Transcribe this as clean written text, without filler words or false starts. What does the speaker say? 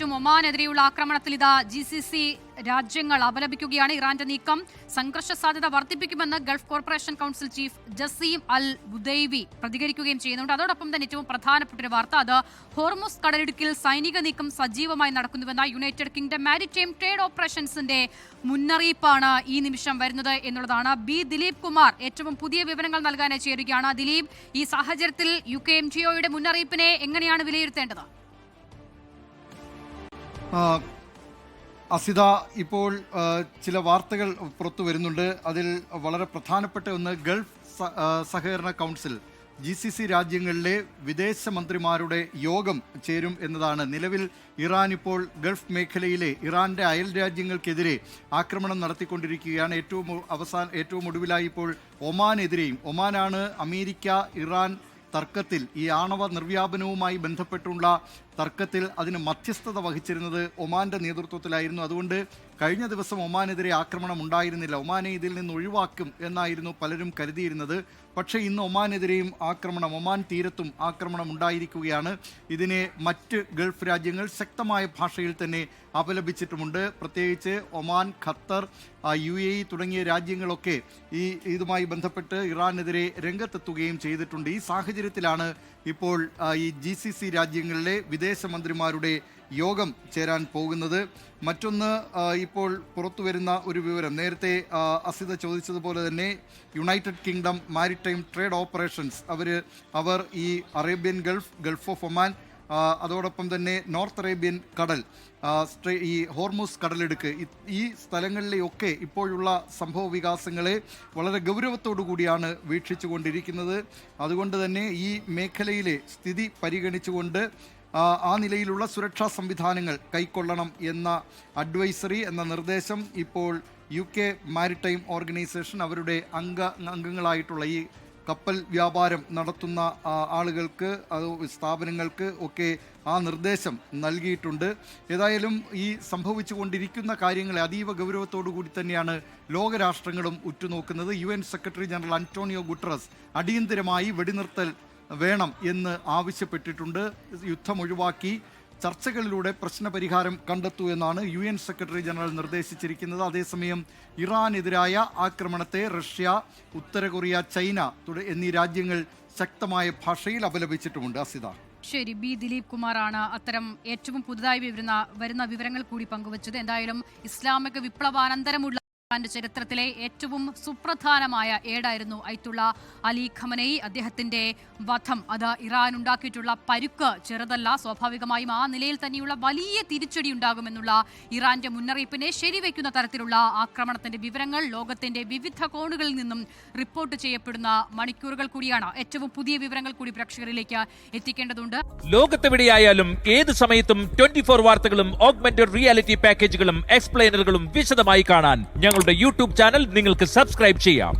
ഒമാനെതിരെയുള്ള ആക്രമണത്തിൽ ഇതാ GCC രാജ്യങ്ങൾ അപലപിക്കുകയാണ്. ഇറാന്റെ നീക്കം സംഘർഷ സാധ്യത വർദ്ധിപ്പിക്കുമെന്ന് Gulf corporation council chief Jaseem Al Budaiwi പ്രതികരിക്കുകയും ചെയ്യുന്നുണ്ട്. അതോടൊപ്പം തന്നെ ഏറ്റവും പ്രധാനപ്പെട്ട ഒരു വാർത്ത, അത് ഹോർമുസ് കടലിടുക്കിൽ സൈനിക നീക്കം സജീവമായി നടക്കുന്നുവെന്ന യുണൈറ്റഡ് കിങ്ഡം മാരിടൈം ട്രേഡ് ഓപ്പറേഷൻസിന്റെ മുന്നറിയിപ്പാണ് ഈ നിമിഷം വരുന്നത് എന്നുള്ളതാണ്. ബി ദിലീപ് കുമാർ ഏറ്റവും പുതിയ വിവരങ്ങൾ നൽകാനായി ചേരുകയാണ്. ദിലീപ്, ഈ സാഹചര്യത്തിൽ UKMTOയുടെ മുന്നറിയിപ്പിനെ എങ്ങനെയാണ് വിലയിരുത്തേണ്ടത്? അസിത, ഇപ്പോൾ ചില വാർത്തകൾ പുറത്തു വരുന്നുണ്ട്. അതിൽ വളരെ പ്രധാനപ്പെട്ട ഒന്ന്, ഗൾഫ് സഹകരണ കൗൺസിൽ GCC രാജ്യങ്ങളിലെ വിദേശ മന്ത്രിമാരുടെ യോഗം ചേരും എന്നതാണ്. നിലവിൽ ഇറാൻ ഇപ്പോൾ ഗൾഫ് മേഖലയിലെ ഇറാന്റെ അയൽ രാജ്യങ്ങൾക്കെതിരെ ആക്രമണം നടത്തിക്കൊണ്ടിരിക്കുകയാണ്. ഏറ്റവും ഒടുവിലായി ഇപ്പോൾ ഒമാനെതിരെയും. ഒമാനാണ് അമേരിക്ക ഇറാൻ തർക്കത്തിൽ, ഈ ആണവ നിർവ്യാപനവുമായി ബന്ധപ്പെട്ടുള്ള തർക്കത്തിൽ അതിന് മധ്യസ്ഥത വഹിച്ചിരുന്നത് ഒമാന്റെ നേതൃത്വത്തിലായിരുന്നു. അതുകൊണ്ട് കഴിഞ്ഞ ദിവസം ഒമാനെതിരെ ആക്രമണം ഉണ്ടായിരുന്നില്ല. ഒമാനെ ഇതിൽ നിന്ന് ഒഴിവാക്കും എന്നായിരുന്നു പലരും കരുതിയിരുന്നത്. പക്ഷേ ഇന്ന് ഒമാനെതിരെയും ഒമാൻ തീരത്തും ആക്രമണം ഉണ്ടായിരിക്കുകയാണ്. ഇതിനെ മറ്റ് ഗൾഫ് രാജ്യങ്ങൾ ശക്തമായ ഭാഷയിൽ തന്നെ അപലപിച്ചിട്ടുമുണ്ട്. പ്രത്യേകിച്ച് ഒമാൻ, ഖത്തർ, UAE തുടങ്ങിയ രാജ്യങ്ങളൊക്കെ ഇതുമായി ബന്ധപ്പെട്ട് ഇറാനെതിരെ രംഗത്തെത്തുകയും ചെയ്തിട്ടുണ്ട്. ഈ സാഹചര്യത്തിലാണ് ഇപ്പോൾ ഈ GCC രാജ്യങ്ങളിലെ വിദേശ മന്ത്രിമാരുടെ യോഗം ചേരാൻ പോകുന്നത്. മറ്റൊന്ന്, ഇപ്പോൾ പുറത്തു വരുന്ന ഒരു വിവരം, നേരത്തെ അസിത ചോദിച്ചതുപോലെ തന്നെ United Kingdom maritime trade operations അവർ ഈ അറേബ്യൻ ഗൾഫ് ഓഫ് ഒമാൻ, അതോടൊപ്പം തന്നെ നോർത്ത് അറേബ്യൻ കടൽ, ഈ ഹോർമുസ് കടലിടുക്ക്, ഈ സ്ഥലങ്ങളിലെയൊക്കെ ഇപ്പോഴുള്ള സംഭവ വികാസങ്ങളെ വളരെ ഗൗരവത്തോടു കൂടിയാണ് വീക്ഷിച്ചു കൊണ്ടിരിക്കുന്നത്. അതുകൊണ്ട് തന്നെ ഈ മേഖലയിലെ സ്ഥിതി പരിഗണിച്ചുകൊണ്ട് ആ നിലയിലുള്ള സുരക്ഷാ സംവിധാനങ്ങൾ കൈക്കൊള്ളണം എന്ന അഡ്വൈസറി, എന്ന നിർദ്ദേശം ഇപ്പോൾ UK മാരിടൈം ഓർഗനൈസേഷൻ അവരുടെ അംഗങ്ങളായിട്ടുള്ള ഈ കപ്പൽ വ്യാപാരം നടത്തുന്ന ആളുകൾക്ക്, സ്ഥാപനങ്ങൾക്ക് ഒക്കെ ആ നിർദ്ദേശം നൽകിയിട്ടുണ്ട്. ഏതായാലും ഈ സംഭവിച്ചു കൊണ്ടിരിക്കുന്ന കാര്യങ്ങളെ അതീവ ഗൗരവത്തോടു കൂടി തന്നെയാണ് ലോകരാഷ്ട്രങ്ങളും ഉറ്റുനോക്കുന്നത്. UN secretary general Antonio Guterres അടിയന്തരമായി വെടിനിർത്തൽ വേണം എന്ന് ആവശ്യപ്പെട്ടിട്ടുണ്ട്. യുദ്ധം ഒഴിവാക്കി ചർച്ചകളിലൂടെ പ്രശ്നപരിഹാരം കണ്ടെത്തൂ എന്നാണ് UN സെക്രട്ടറി ജനറൽ നിർദ്ദേശിച്ചിരിക്കുന്നത്. അതേസമയം ഇറാനെതിരായ ആക്രമണത്തെ റഷ്യ, ഉത്തര കൊറിയ, ചൈന എന്നീ രാജ്യങ്ങൾ ശക്തമായ ഭാഷയിൽ അപലപിച്ചിട്ടുമുണ്ട്. അസിത, ശരി. ബി ദിലീപ് കുമാറാണ് അത്തരം ഏറ്റവും പുതുതായി വരുന്ന വിവരങ്ങൾ കൂടി പങ്കുവച്ചത്. എന്തായാലും ഇസ്ലാമിക വിപ്ലവാനന്തരമുള്ള ചരിത്രത്തിലെ ഏറ്റവും സുപ്രധാനമായ ഏടായിരുന്നു അയത്തുള്ള അലി ഖമനയി. അദ്ദേഹത്തിന്റെ വധം, അത് ഇറാൻ ഉണ്ടാക്കിയിട്ടുള്ള പരുക്ക് ചെറുതല്ല. സ്വാഭാവികമായും ആ നിലയിൽ തന്നെയുള്ള വലിയ തിരിച്ചടി ഉണ്ടാകുമെന്നുള്ള ഇറാന്റെ മുന്നറിയിപ്പിനെ ശരിവെക്കുന്ന തരത്തിലുള്ള ആക്രമണത്തിന്റെ വിവരങ്ങൾ ലോകത്തിന്റെ വിവിധ കോണുകളിൽ നിന്നും റിപ്പോർട്ട് ചെയ്യപ്പെടുന്ന മണിക്കൂറുകൾ കൂടിയാണ്. ഏറ്റവും പുതിയ വിവരങ്ങൾ കൂടി പ്രേക്ഷകരിലേക്ക് എത്തിക്കേണ്ടതുണ്ട്. ലോകത്തെവിടെയായാലും ഏത് സമയത്തും 24 വാർത്തകളും ഓഗ്മെന്റഡ് റിയാലിറ്റി പാക്കേജുകളും എക്സ്പ്ലെയിനറുകളും വിശദമായി കാണാൻ ഞങ്ങളുടെ YouTube ചാനൽ നിങ്ങൾക്ക് സബ്സ്ക്രൈബ് ചെയ്യാം.